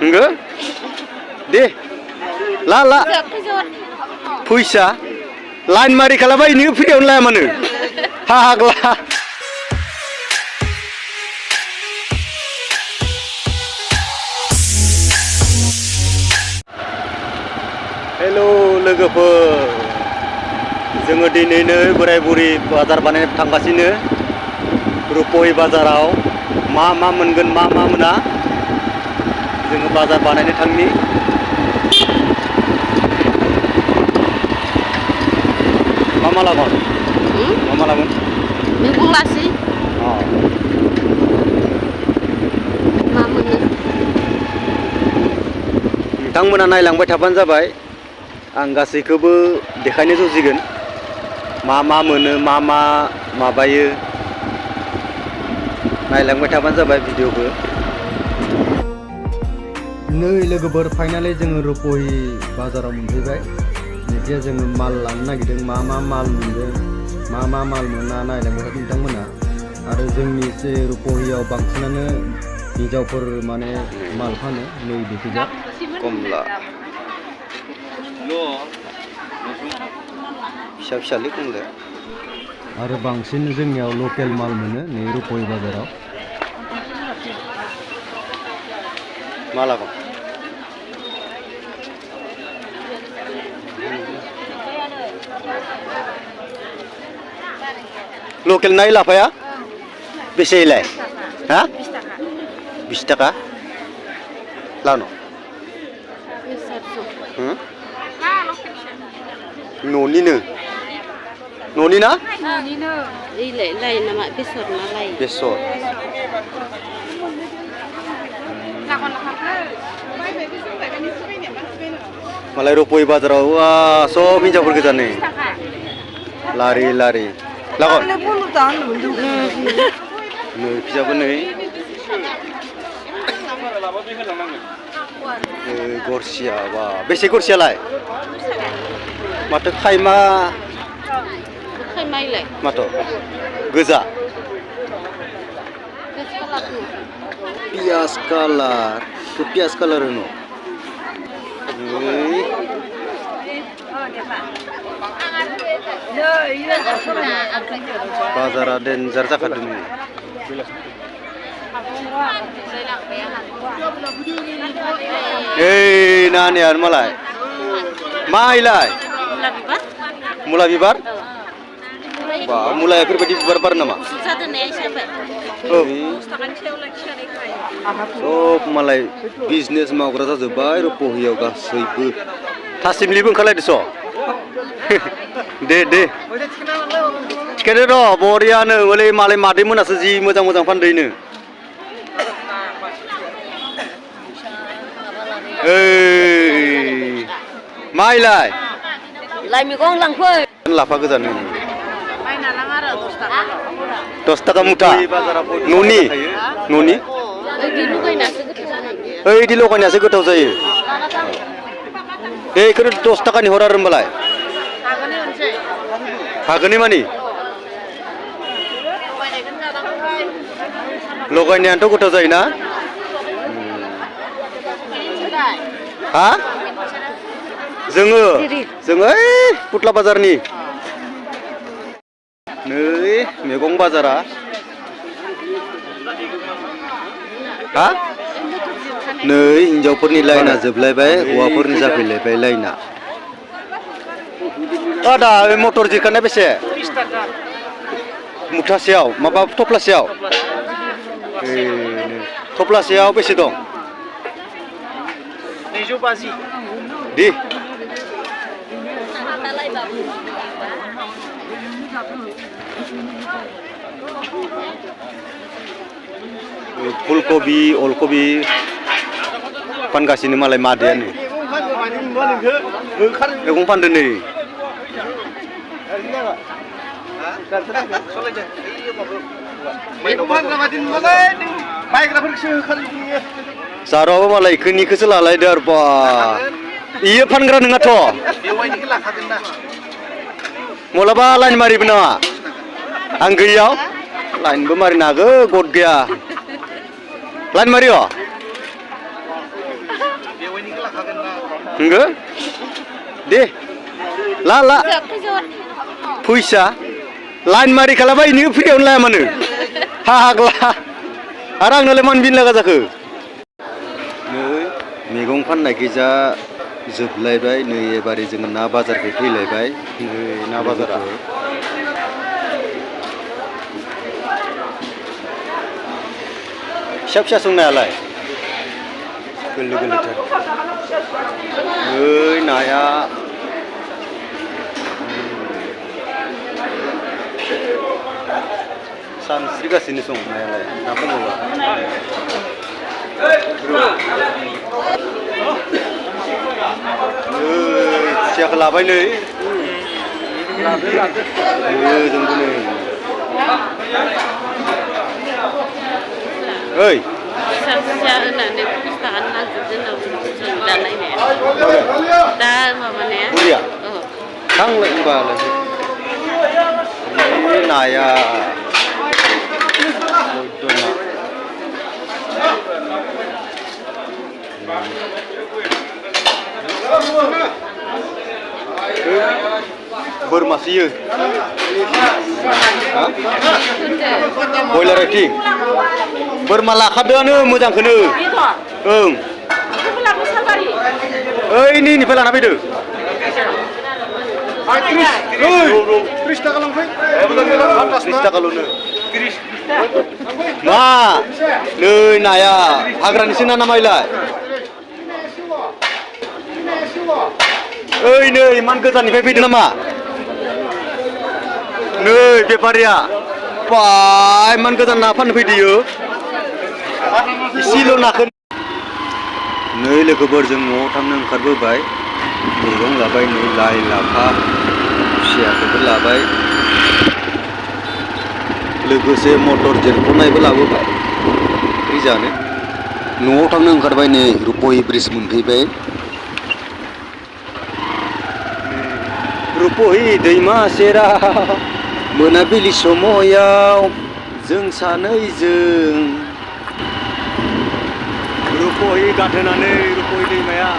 Enggak? Deh. Lala. Puisa. Lain mari kalau apa ini video online mana? Haglah. Hello Lwgwper. जोङो दिनैनो बोराय बुरि बाजार बानायनो थांगासिनो रुपाहि बाजाराव मा मोनगोन मा मोना जोङो बाजार बानायनो थांनि मा लागोन मा लागोन मैगं लासै मा मोनो नोंथांमोना नायलांबाय थाबानो जाबाय आं गासैखौबो देखायनो जुजिगोन मा मोनो मा माबायो नायलांबाय थाबानो जाबाय भिडिअखौ नै लोगोफोर फाइनालि जोङो रुपाहि बाजाराव मोनफैबाय जे जोङो माल लानो नागिरदों मा माल मोनदों मा माल मोना नायलांबाय थादों नोंथांमोना आरो जोंनि जे रुपाहियाव बांसिनानो हिन्जावफोर माने माल फानो नै बेखिजा कमला फिसा फिसालै कमला आरो बांसिन जोंनियाव लकेल माल मोनो नै रुपाहि बाजाराव मा लागोन लकेल नाय लाफाया बेसेलाय हा 20 थाखा लानो न'निनो न'नि ना न'निनो लाय नामा बेसर ना लाय बेसर मालाय रुपाहि बाजाराव सब हिन्जावफोर गोजा नै लारि लागोन नै फिसाबो नै गरसिया बा बेसे गरसियालाय माथो खायमालाय माथो गोजा पियाज कालार होनो बाजारा डेन्जार जाखादों ओइ नानियार मालाय मा इलाय मुला बिबार बा मुलाया बेफोरबायदि बिबार बारो नामा सब मालाय बिजनेस मावग्रा जाजोब्बाय रुपाहियाव गासैबो थासिमलिबो ओंखारलायदोंस' दे थिखायनो र' बरियानो हले मालाय मादै मोनासो जि मोजां फानदोयनो ओइ मा इलाय लाइ मैगं लांफै लाफा गोजानो बायना लां आरो 10 थाखा मुथा न'नि ओइदि लगायनासो गोथाव जायो बेखौनो 10 थाखानि हर आरो होमबालाय हागोननि मानि लगायनायानोथ' गोथाव जायोना हा जोङो ओइ पुतला बाजारनि नै मैगं बाजारा हा नै हिन्जावफोरनि लाइना जोबलायबाय हौवाफोरनि जाफैलायबाय लाइना आदा मटर जिरखानाया बेसे 20 थाखा मुथासेयाव माबा थफ्लासेयाव थफ्लासेयाव बेसे दं 250 दे फुलकबि अलकबि फानगासिनो मालाय मादैयानो मैगं फानदों नै जारावबो मालाय इखोनिखौसो लालायदो आरो बा इयो फानग्रा नङाथ' मालाबा लाइन मारिबो नामा आं गैयाव लाइनबो मारिनो हागौ गद गैया लाइन मारियो नंगौ दे ला फैसा लाइन मारि खालामबाय इनि फ्रियावनो लाया मानो हाग्ला आरो आंनालाय मानो बिन लागा जाखो नै मैगं फाननाय गोजा जोबलायबाय नै एबारै जोङो ना बाजारखौ फैलायबाय नै ना बाजारा फिसा फिसा संनायालाय गोरलै गोरलैथार ओइ नाया सानस्रिगासिनो सं नायालाय नाफोरखौबा खुसियाखौ लाबाय नै जोंबो नै ओइ खुसिया होनानै 30 थाखानि नांजोबदों जों दा नायनाया दा माबानाया बुरिया थांलाय होनबालाय नाया बोरमासोयो बयलार आथिं बोरमा लाखादोआनो मोजांखौनो ओं ओइ निफ्राय लाना फैदो 30 थाखा लांफै 30 थाखाल'नो मा नै नाया हाग्रानिसो ना नामायलाय ओइ नै इमान गोजाननिफ्राय फैदों नामा नै बेफारिया बा इमान गोजान ना फाननो फैदोयो इसेल' नाखौ नै लोगोफोर जों न'आव थांनो ओंखारबोबाय मैगं लाबाय नै लाइ लाफा खुसियाखौबो लाबाय लोगोसे मटर जेरख'नायबो लाबोबाय ओंख्रि जानो न'आव थांनो ओंखारबाय नै रुपहि ब्रिज मोनफैबाय रुपहि दैमा सेराव मोनाबिलि समायाव जों सानैजों रुपहि गाथोनानै रुपहि दैमाया